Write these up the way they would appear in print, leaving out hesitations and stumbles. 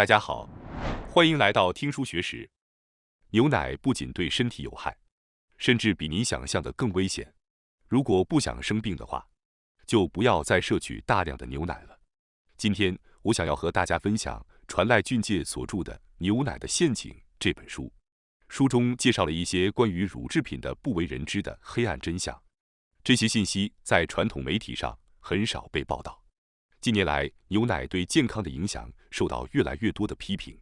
大家好，欢迎来到听书学史。牛奶不仅对身体有害，甚至比您想象的更危险。如果不想生病的话，就不要再摄取大量的牛奶了。今天我想要和大家分享传濑俊介所著的《牛奶的陷阱》这本书。书中介绍了一些关于乳制品的不为人知的黑暗真相，这些信息在传统媒体上很少被报道。近年来，牛奶对健康的影响受到越来越多的批评。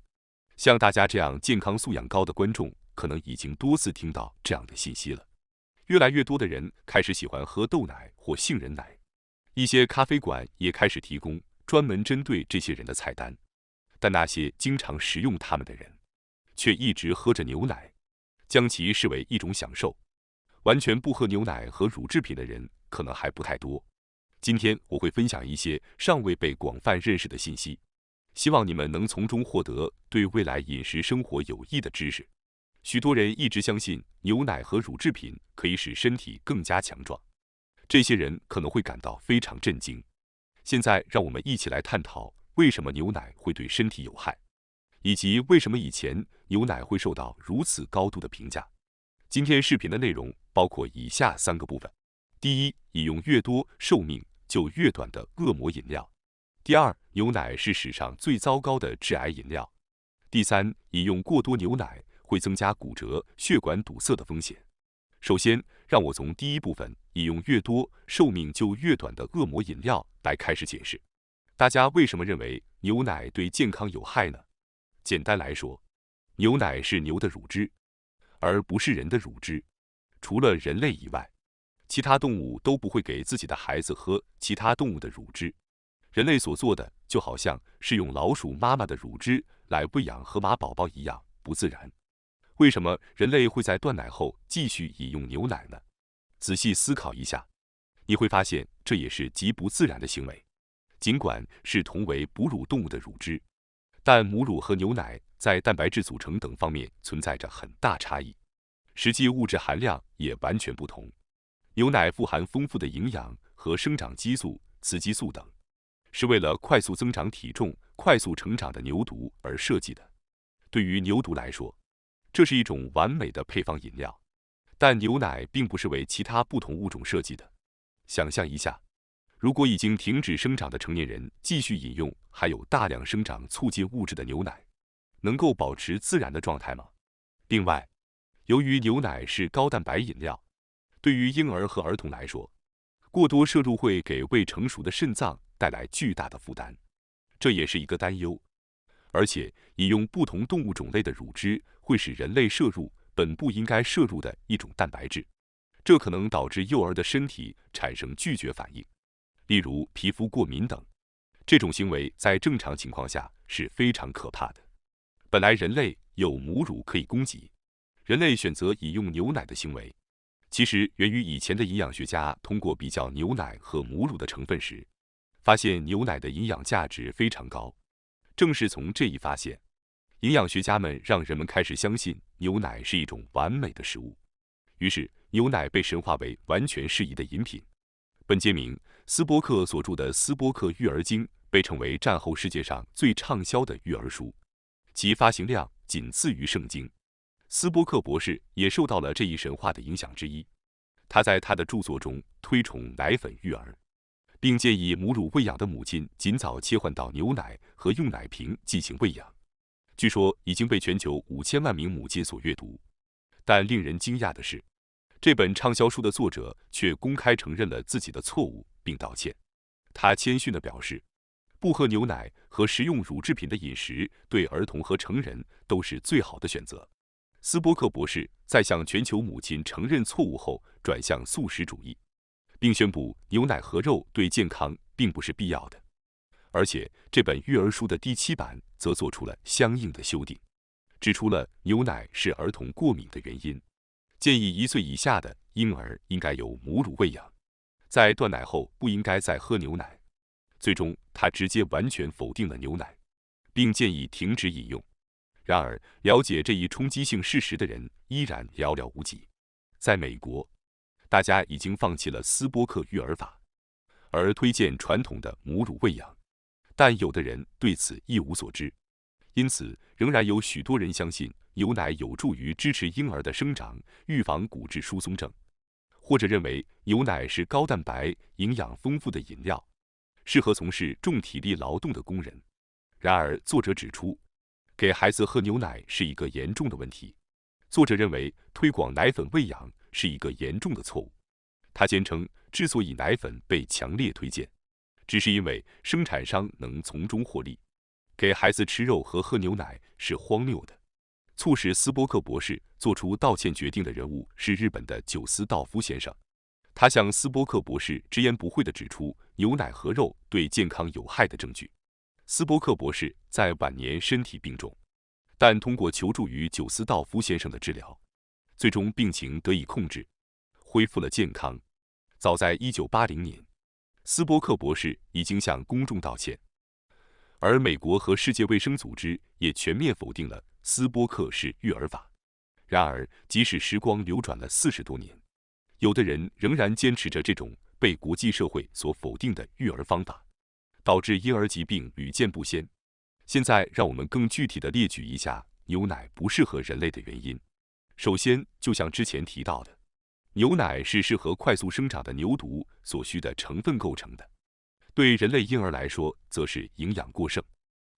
像大家这样健康素养高的观众，可能已经多次听到这样的信息了。越来越多的人开始喜欢喝豆奶或杏仁奶，一些咖啡馆也开始提供专门针对这些人的菜单。但那些经常食用它们的人，却一直喝着牛奶，将其视为一种享受。完全不喝牛奶和乳制品的人可能还不太多。今天我会分享一些尚未被广泛认识的信息，希望你们能从中获得对未来饮食生活有益的知识。许多人一直相信牛奶和乳制品可以使身体更加强壮，这些人可能会感到非常震惊。现在让我们一起来探讨为什么牛奶会对身体有害，以及为什么以前牛奶会受到如此高度的评价。今天视频的内容包括以下3个部分：第一，饮用越多，寿命就越短的恶魔饮料；第二，牛奶是史上最糟糕的致癌饮料；第三，饮用过多牛奶会增加骨折、血管堵塞的风险。首先，让我从第一部分饮用越多，寿命就越短的恶魔饮料来开始解释。大家为什么认为牛奶对健康有害呢？简单来说，牛奶是牛的乳汁，而不是人的乳汁。除了人类以外，其他动物都不会给自己的孩子喝其他动物的乳汁。人类所做的就好像是用老鼠妈妈的乳汁来喂养河马宝宝一样，不自然。为什么人类会在断奶后继续饮用牛奶呢？仔细思考一下，你会发现这也是极不自然的行为。尽管是同为哺乳动物的乳汁，但母乳和牛奶在蛋白质组成等方面存在着很大差异，实际物质含量也完全不同。牛奶富含丰富的营养和生长激素、雌激素等，是为了快速增长体重、快速成长的牛犊而设计的。对于牛犊来说，这是一种完美的配方饮料。但牛奶并不是为其他不同物种设计的。想象一下，如果已经停止生长的成年人继续饮用含有大量生长促进物质的牛奶，能够保持自然的状态吗？另外，由于牛奶是高蛋白饮料，对于婴儿和儿童来说，过多摄入会给未成熟的肾脏带来巨大的负担，这也是一个担忧。而且，饮用不同动物种类的乳汁会使人类摄入本不应该摄入的一种蛋白质，这可能导致幼儿的身体产生拒绝反应，例如皮肤过敏等。这种行为在正常情况下是非常可怕的。本来人类有母乳可以供给，人类选择饮用牛奶的行为，其实源于以前的营养学家通过比较牛奶和母乳的成分时，发现牛奶的营养价值非常高。正是从这一发现，营养学家们让人们开始相信牛奶是一种完美的食物。于是，牛奶被神化为完全适宜的饮品。本杰明·斯波克所著的《斯波克育儿经》被称为战后世界上最畅销的育儿书，其发行量仅次于圣经。斯波克博士也受到了这一神话的影响之一。他在他的著作中推崇奶粉育儿，并建议母乳喂养的母亲尽早切换到牛奶和用奶瓶进行喂养。据说已经被全球5000万名母亲所阅读。但令人惊讶的是，这本畅销书的作者却公开承认了自己的错误并道歉。他谦逊地表示，不喝牛奶和食用乳制品的饮食对儿童和成人都是最好的选择。斯波克博士在向全球母亲承认错误后，转向素食主义，并宣布牛奶和肉对健康并不是必要的。而且，这本育儿书的第7版则做出了相应的修订，指出了牛奶是儿童过敏的原因，建议1岁以下的婴儿应该由母乳喂养，在断奶后不应该再喝牛奶。最终，他直接完全否定了牛奶，并建议停止饮用。然而，了解这一冲击性事实的人依然寥寥无几。在美国，大家已经放弃了斯波克育儿法，而推荐传统的母乳喂养，但有的人对此一无所知。因此，仍然有许多人相信牛奶有助于支持婴儿的生长，预防骨质疏松症，或者认为牛奶是高蛋白、营养丰富的饮料，适合从事重体力劳动的工人。然而，作者指出，给孩子喝牛奶是一个严重的问题。作者认为，推广奶粉喂养是一个严重的错误。他坚称，之所以奶粉被强烈推荐，只是因为生产商能从中获利。给孩子吃肉和喝牛奶是荒谬的。促使斯波克博士做出道歉决定的人物是日本的久斯道夫先生。他向斯波克博士直言不讳地指出牛奶和肉对健康有害的证据。斯波克博士在晚年身体病重，但通过求助于久斯道夫先生的治疗，最终病情得以控制，恢复了健康。早在1980年，斯波克博士已经向公众道歉，而美国和世界卫生组织也全面否定了斯波克式育儿法。然而，即使时光流转了40多年，有的人仍然坚持着这种被国际社会所否定的育儿方法，导致婴儿疾病屡见不鲜。现在，让我们更具体地列举一下牛奶不适合人类的原因。首先，就像之前提到的，牛奶是适合快速生长的牛犊所需的成分构成的。对人类婴儿来说，则是营养过剩，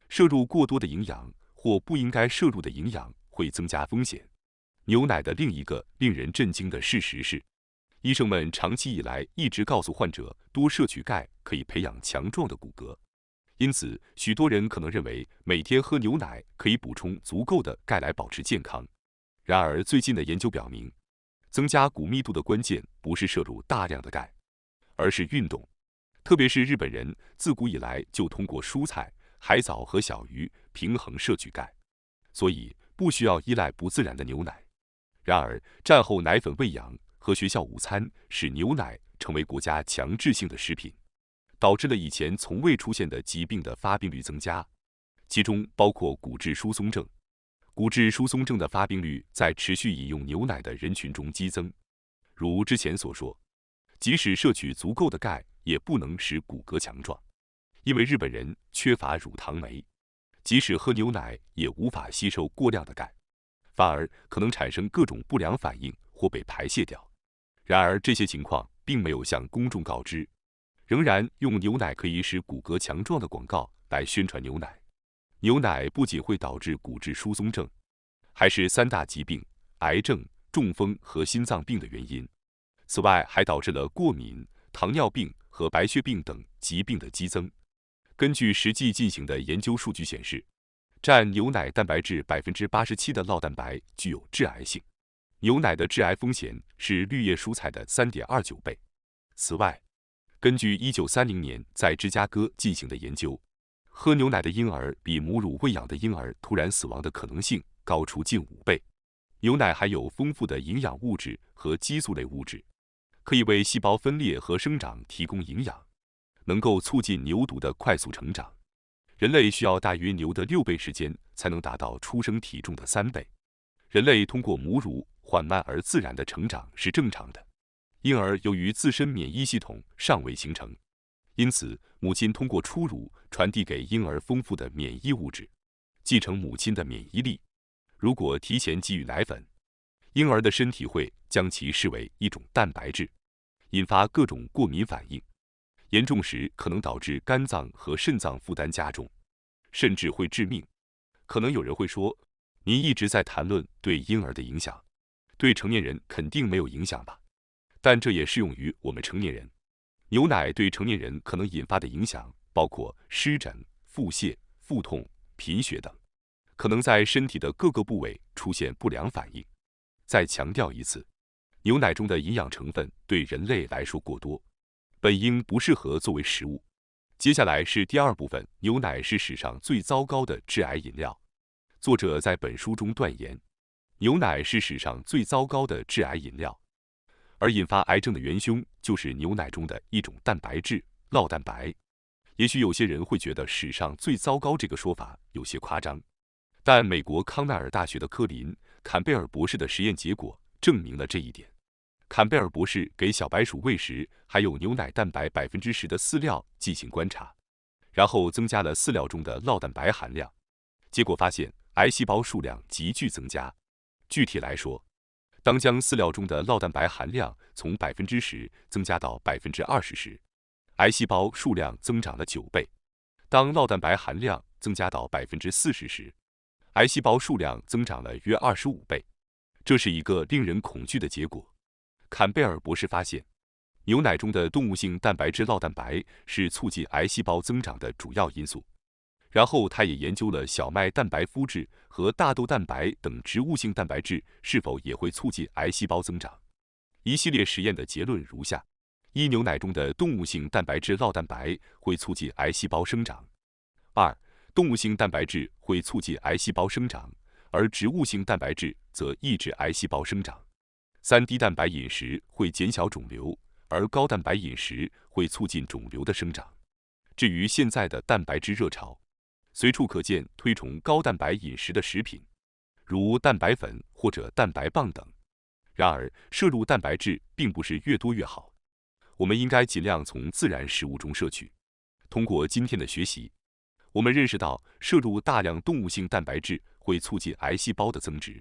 摄入过多的营养或不应该摄入的营养会增加风险。牛奶的另一个令人震惊的事实是，医生们长期以来一直告诉患者，多摄取钙可以培养强壮的骨骼。因此，许多人可能认为每天喝牛奶可以补充足够的钙来保持健康。然而，最近的研究表明，增加骨密度的关键不是摄入大量的钙，而是运动。特别是日本人自古以来就通过蔬菜、海藻和小鱼平衡摄取钙，所以不需要依赖不自然的牛奶。然而，战后奶粉喂养和学校午餐使牛奶成为国家强制性的食品，导致了以前从未出现的疾病的发病率增加，其中包括骨质疏松症。骨质疏松症的发病率在持续饮用牛奶的人群中激增。如之前所说，即使摄取足够的钙，也不能使骨骼强壮，因为日本人缺乏乳糖酶，即使喝牛奶也无法吸收过量的钙，反而可能产生各种不良反应或被排泄掉。然而，这些情况并没有向公众告知，仍然用牛奶可以使骨骼强壮的广告来宣传牛奶。牛奶不仅会导致骨质疏松症，还是3大疾病——癌症、中风和心脏病的原因。此外，还导致了过敏、糖尿病和白血病等疾病的激增。根据实际进行的研究数据显示，占牛奶蛋白质87%的酪蛋白具有致癌性，牛奶的致癌风险是绿叶蔬菜的3.29倍。此外，根据1930年在芝加哥进行的研究，喝牛奶的婴儿比母乳喂养的婴儿突然死亡的可能性高出近5倍。牛奶含有丰富的营养物质和激素类物质，可以为细胞分裂和生长提供营养，能够促进牛犊的快速成长。人类需要大约牛的6倍时间才能达到出生体重的3倍。人类通过母乳缓慢而自然的成长是正常的。婴儿由于自身免疫系统尚未形成，因此母亲通过初乳传递给婴儿丰富的免疫物质，继承母亲的免疫力。如果提前给予奶粉，婴儿的身体会将其视为一种蛋白质，引发各种过敏反应，严重时可能导致肝脏和肾脏负担加重，甚至会致命。可能有人会说，您一直在谈论对婴儿的影响，对成年人肯定没有影响吧？但这也适用于我们成年人。牛奶对成年人可能引发的影响包括湿疹、腹泻、腹痛、贫血等，可能在身体的各个部位出现不良反应。再强调一次，牛奶中的营养成分对人类来说过多，本应不适合作为食物。接下来是第2部分，牛奶是史上最糟糕的致癌饮料。作者在本书中断言，牛奶是史上最糟糕的致癌饮料，而引发癌症的元凶就是牛奶中的一种蛋白质——酪蛋白。也许有些人会觉得史上最糟糕这个说法有些夸张，但美国康奈尔大学的科林·坎贝尔博士的实验结果证明了这一点。坎贝尔博士给小白鼠喂食含有牛奶蛋白10%的饲料进行观察，然后增加了饲料中的酪蛋白含量，结果发现癌细胞数量急剧增加。具体来说，当将饲料中的酪蛋白含量从10%增加到20%时，癌细胞数量增长了9倍；当酪蛋白含量增加到40%时，癌细胞数量增长了约25倍。这是一个令人恐惧的结果。坎贝尔博士发现，牛奶中的动物性蛋白质酪蛋白是促进癌细胞增长的主要因素。然后，他也研究了小麦蛋白麸质和大豆蛋白等植物性蛋白质是否也会促进癌细胞增长。一系列实验的结论如下：一、牛奶中的动物性蛋白质酪蛋白会促进癌细胞生长；二、动物性蛋白质会促进癌细胞生长，而植物性蛋白质则抑制癌细胞生长；三、低蛋白饮食会减小肿瘤，而高蛋白饮食会促进肿瘤的生长。至于现在的蛋白质热潮，随处可见推崇高蛋白饮食的食品，如蛋白粉或者蛋白棒等。然而，摄入蛋白质并不是越多越好，我们应该尽量从自然食物中摄取。通过今天的学习，我们认识到摄入大量动物性蛋白质会促进癌细胞的增殖，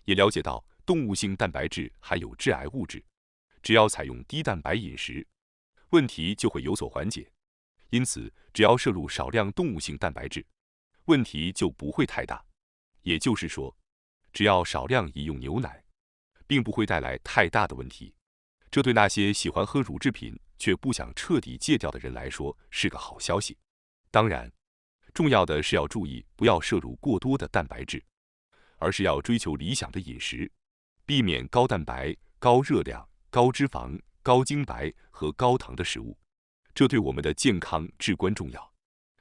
也了解到动物性蛋白质含有致癌物质，只要采用低蛋白饮食，问题就会有所缓解。因此，只要摄入少量动物性蛋白质，问题就不会太大。也就是说，只要少量饮用牛奶，并不会带来太大的问题。这对那些喜欢喝乳制品却不想彻底戒掉的人来说是个好消息。当然，重要的是要注意不要摄入过多的蛋白质，而是要追求理想的饮食，避免高蛋白、高热量、高脂肪、高精白和高糖的食物。这对我们的健康至关重要。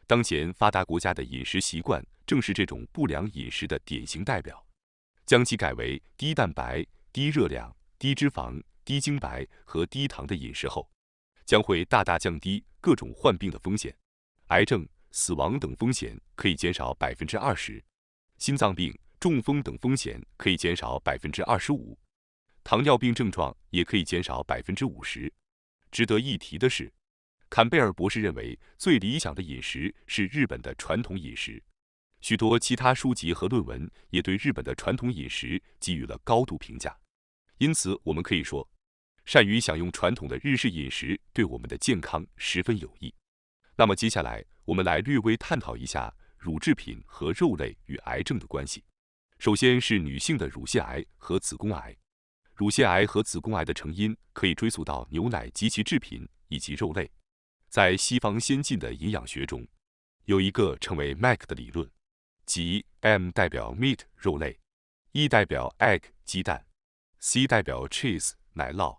当前发达国家的饮食习惯正是这种不良饮食的典型代表。将其改为低蛋白、低热量、低脂肪、低精白和低糖的饮食后，将会大大降低各种患病的风险，癌症、死亡等风险可以减少20%，心脏病、中风等风险可以减少25%，糖尿病症状也可以减少50%。值得一提的是，坎贝尔博士认为，最理想的饮食是日本的传统饮食。许多其他书籍和论文也对日本的传统饮食给予了高度评价。因此，我们可以说，善于享用传统的日式饮食对我们的健康十分有益。那么接下来，我们来略微探讨一下乳制品和肉类与癌症的关系。首先是女性的乳腺癌和子宫癌。乳腺癌和子宫癌的成因可以追溯到牛奶及其制品以及肉类。在西方先进的营养学中，有一个称为 MAC 的理论，即 M 代表 meat 肉类，E 代表 egg 鸡蛋，C 代表 cheese 奶酪。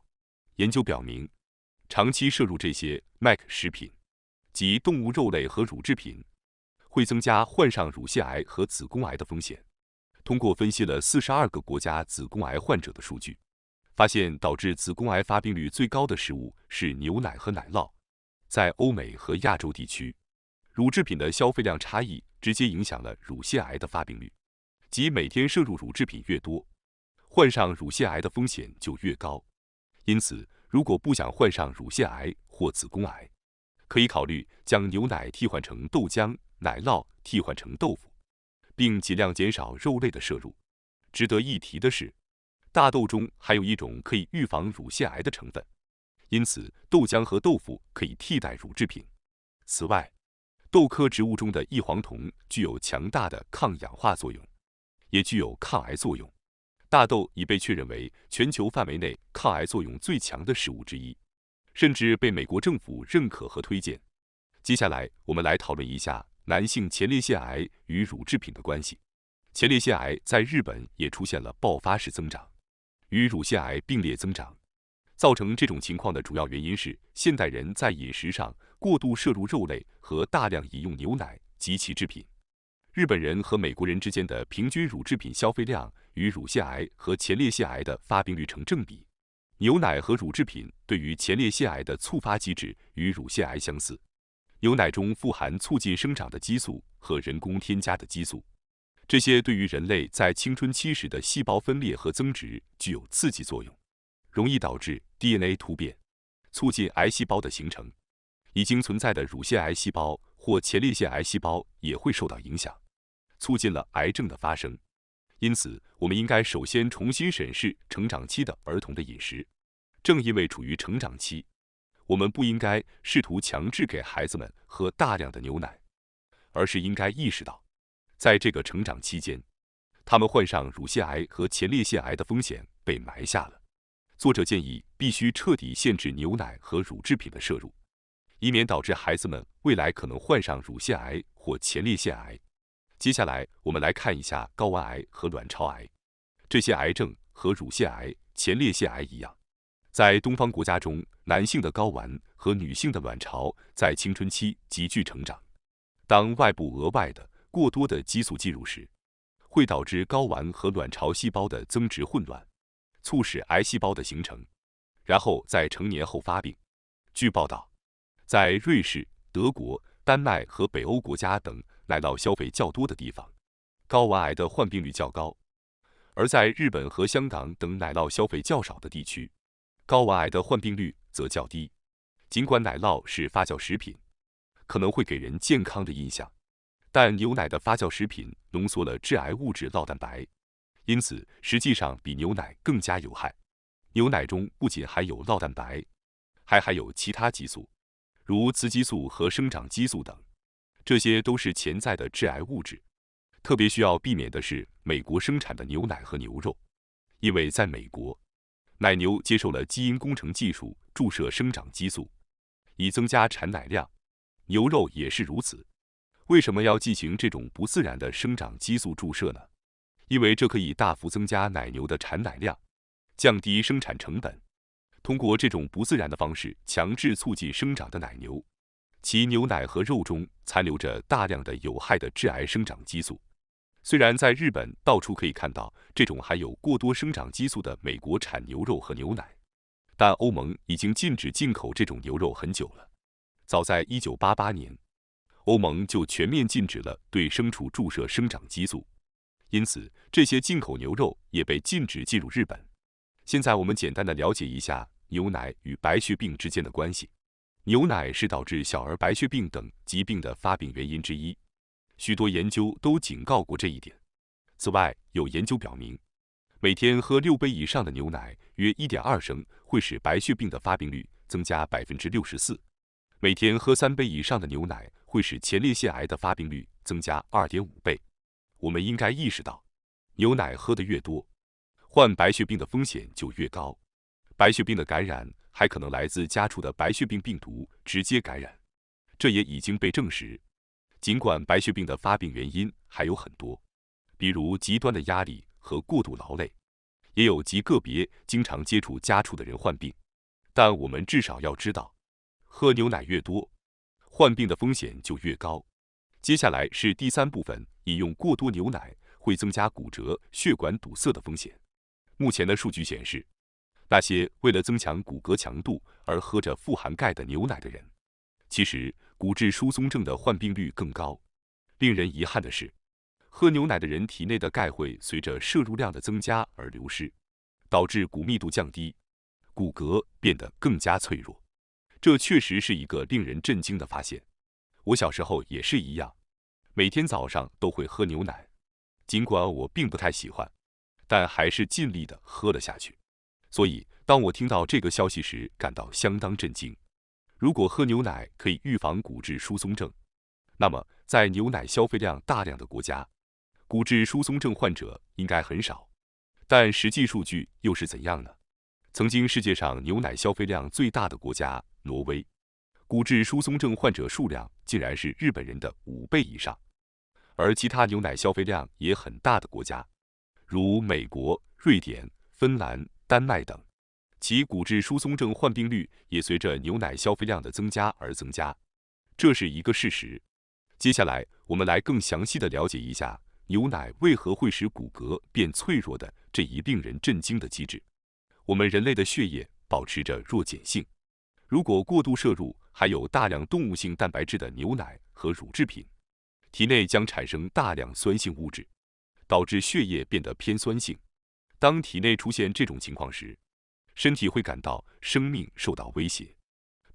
研究表明，长期摄入这些 MAC 食品，即动物肉类和乳制品，会增加患上乳腺癌和子宫癌的风险。通过分析了42个国家子宫癌患者的数据，发现导致子宫癌发病率最高的食物是牛奶和奶酪。在欧美和亚洲地区，乳制品的消费量差异直接影响了乳腺癌的发病率，即每天摄入乳制品越多，患上乳腺癌的风险就越高。因此，如果不想患上乳腺癌或子宫癌，可以考虑将牛奶替换成豆浆，奶酪替换成豆腐，并尽量减少肉类的摄入。值得一提的是，大豆中含有一种可以预防乳腺癌的成分。因此，豆浆和豆腐可以替代乳制品。此外，豆科植物中的异黄酮具有强大的抗氧化作用，也具有抗癌作用。大豆已被确认为全球范围内抗癌作用最强的食物之一，甚至被美国政府认可和推荐。接下来，我们来讨论一下男性前列腺癌与乳制品的关系。前列腺癌在日本也出现了爆发式增长，与乳腺癌并列增长。造成这种情况的主要原因是现代人在饮食上过度摄入肉类和大量饮用牛奶及其制品。日本人和美国人之间的平均乳制品消费量与乳腺癌和前列腺癌的发病率成正比。牛奶和乳制品对于前列腺癌的促发机制与乳腺癌相似。牛奶中富含促进生长的激素和人工添加的激素，这些对于人类在青春期时的细胞分裂和增殖具有刺激作用，容易导致 DNA 突变，促进癌细胞的形成。已经存在的乳腺癌细胞或前列腺癌细胞也会受到影响。促进了癌症的发生。因此，我们应该首先重新审视成长期的儿童的饮食。正因为处于成长期，我们不应该试图强制给孩子们喝大量的牛奶，而是应该意识到，在这个成长期间，他们患上乳腺癌和前列腺癌的风险被埋下了。作者建议必须彻底限制牛奶和乳制品的摄入，以免导致孩子们未来可能患上乳腺癌或前列腺癌。接下来，我们来看一下睾丸癌和卵巢癌。这些癌症和乳腺癌、前列腺癌一样，在东方国家中，男性的睾丸和女性的卵巢在青春期急剧成长。当外部额外的过多的激素进入时，会导致睾丸和卵巢细胞的增殖混乱，促使癌细胞的形成，然后在成年后发病。据报道，在瑞士、德国、丹麦和北欧国家等奶酪消费较多的地方，睾丸癌的患病率较高；而在日本和香港等奶酪消费较少的地区，睾丸癌的患病率则较低。尽管奶酪是发酵食品，可能会给人健康的印象，但牛奶的发酵食品浓缩了致癌物质酪蛋白，因此实际上比牛奶更加有害。牛奶中不仅含有酪蛋白，还含有其他激素，如雌激素和生长激素等，这些都是潜在的致癌物质。特别需要避免的是美国生产的牛奶和牛肉，因为在美国，奶牛接受了基因工程技术注射生长激素，以增加产奶量，牛肉也是如此。为什么要进行这种不自然的生长激素注射呢？因为这可以大幅增加奶牛的产奶量，降低生产成本。通过这种不自然的方式强制促进生长的奶牛，其牛奶和肉中残留着大量的有害的致癌生长激素。虽然在日本到处可以看到这种含有过多生长激素的美国产牛肉和牛奶，但欧盟已经禁止进口这种牛肉很久了。早在1988年，欧盟就全面禁止了对牲畜注射生长激素，因此这些进口牛肉也被禁止进入日本。现在我们简单的了解一下牛奶与白血病之间的关系。牛奶是导致小儿白血病等疾病的发病原因之一，许多研究都警告过这一点。此外，有研究表明，每天喝6杯以上的牛奶，约1.2升，会使白血病的发病率增加64%；每天喝3杯以上的牛奶，会使前列腺癌的发病率增加2.5倍。我们应该意识到，牛奶喝得越多，患白血病的风险就越高。白血病的感染还可能来自家畜的白血病病毒直接感染，这也已经被证实。尽管白血病的发病原因还有很多，比如极端的压力和过度劳累，也有极个别经常接触家畜的人患病，但我们至少要知道，喝牛奶越多，患病的风险就越高。接下来是第3部分，饮用过多牛奶会增加骨折、血管堵塞的风险。目前的数据显示，那些为了增强骨骼强度而喝着富含钙的牛奶的人，其实骨质疏松症的患病率更高。令人遗憾的是，喝牛奶的人体内的钙会随着摄入量的增加而流失，导致骨密度降低，骨骼变得更加脆弱。这确实是一个令人震惊的发现。我小时候也是一样，每天早上都会喝牛奶，尽管我并不太喜欢，但还是尽力地喝了下去。所以，当我听到这个消息时，感到相当震惊。如果喝牛奶可以预防骨质疏松症，那么在牛奶消费量大量的国家，骨质疏松症患者应该很少。但实际数据又是怎样呢？曾经世界上牛奶消费量最大的国家挪威，骨质疏松症患者数量竟然是日本人的5倍以上。而其他牛奶消费量也很大的国家，如美国、瑞典、芬兰、丹麦等，其骨质疏松症患病率也随着牛奶消费量的增加而增加，这是一个事实。接下来，我们来更详细的了解一下牛奶为何会使骨骼变脆弱的这一令人震惊的机制。我们人类的血液保持着弱碱性，如果过度摄入含有大量动物性蛋白质的牛奶和乳制品，体内将产生大量酸性物质，导致血液变得偏酸性。当体内出现这种情况时，身体会感到生命受到威胁，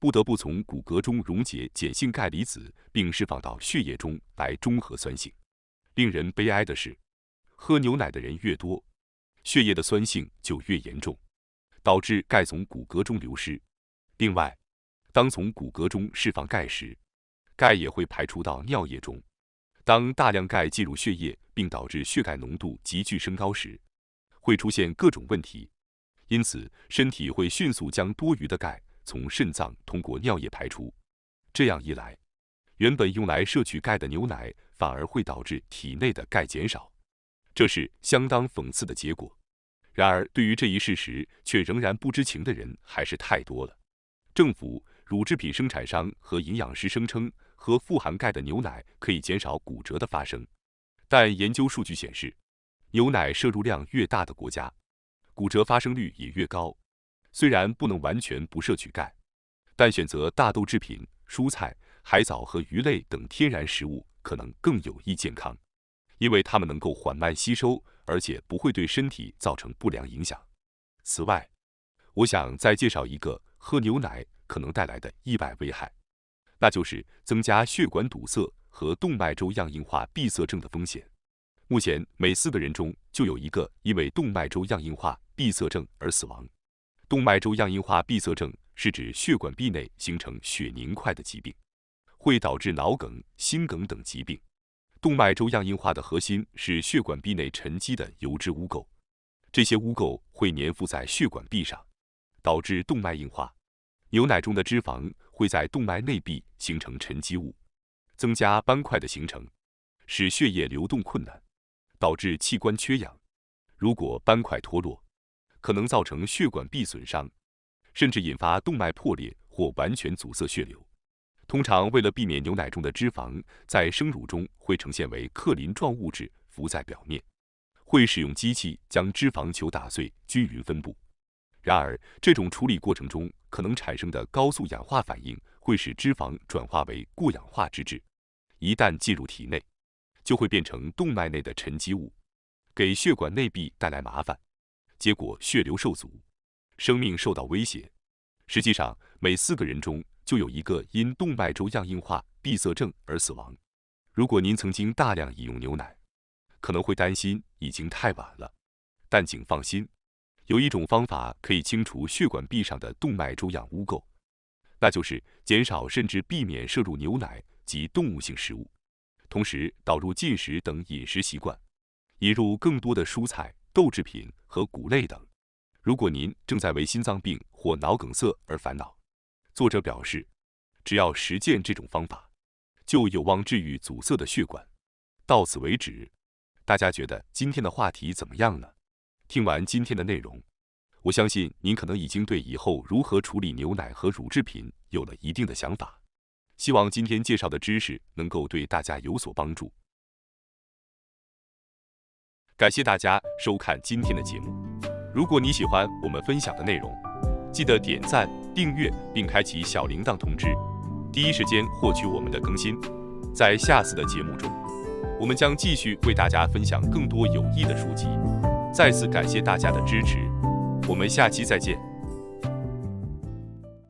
不得不从骨骼中溶解碱性钙离子，并释放到血液中来中和酸性。令人悲哀的是，喝牛奶的人越多，血液的酸性就越严重，导致钙从骨骼中流失。另外，当从骨骼中释放钙时，钙也会排出到尿液中。当大量钙进入血液，并导致血钙浓度急剧升高时，会出现各种问题。因此，身体会迅速将多余的钙从肾脏通过尿液排出。这样一来，原本用来摄取钙的牛奶反而会导致体内的钙减少，这是相当讽刺的结果。然而，对于这一事实却仍然不知情的人还是太多了。政府、乳制品生产商和营养师声称，喝富含钙的牛奶可以减少骨折的发生，但研究数据显示，牛奶摄入量越大的国家，骨折发生率也越高。虽然不能完全不摄取钙，但选择大豆制品、蔬菜、海藻和鱼类等天然食物可能更有益健康，因为它们能够缓慢吸收，而且不会对身体造成不良影响。此外，我想再介绍一个喝牛奶可能带来的意外危害，那就是增加血管堵塞和动脉粥样硬化闭塞症的风险。目前，每4个人中就有1个因为动脉粥样硬化闭塞症而死亡。动脉粥样硬化闭塞症是指血管壁内形成血凝块的疾病，会导致脑梗、心梗等疾病。动脉粥样硬化的核心是血管壁内沉积的油脂污垢，这些污垢会粘附在血管壁上，导致动脉硬化。牛奶中的脂肪会在动脉内壁形成沉积物，增加斑块的形成，使血液流动困难，导致器官缺氧。如果斑块脱落，可能造成血管壁损伤，甚至引发动脉破裂或完全阻塞血流。通常为了避免牛奶中的脂肪在生乳中会呈现为克林状物质浮在表面，会使用机器将脂肪球打碎，均匀分布。然而，这种处理过程中可能产生的高速氧化反应会使脂肪转化为过氧化脂质，一旦进入体内，就会变成动脉内的沉积物，给血管内壁带来麻烦，结果血流受阻，生命受到威胁。实际上，每4个人中就有1个因动脉粥样硬化闭塞症而死亡。如果您曾经大量饮用牛奶，可能会担心已经太晚了，但请放心，有一种方法可以清除血管壁上的动脉粥样污垢，那就是减少甚至避免摄入牛奶及动物性食物，同时导入进食等饮食习惯，引入更多的蔬菜、豆制品和谷类等。如果您正在为心脏病或脑梗塞而烦恼，作者表示，只要实践这种方法，就有望治愈阻塞的血管。到此为止，大家觉得今天的话题怎么样呢？听完今天的内容，我相信您可能已经对以后如何处理牛奶和乳制品有了一定的想法。希望今天介绍的知识能够对大家有所帮助。感谢大家收看今天的节目。如果你喜欢我们分享的内容，记得点赞、订阅并开启小铃铛通知，第一时间获取我们的更新。在下次的节目中，我们将继续为大家分享更多有益的书籍。再次感谢大家的支持，我们下期再见。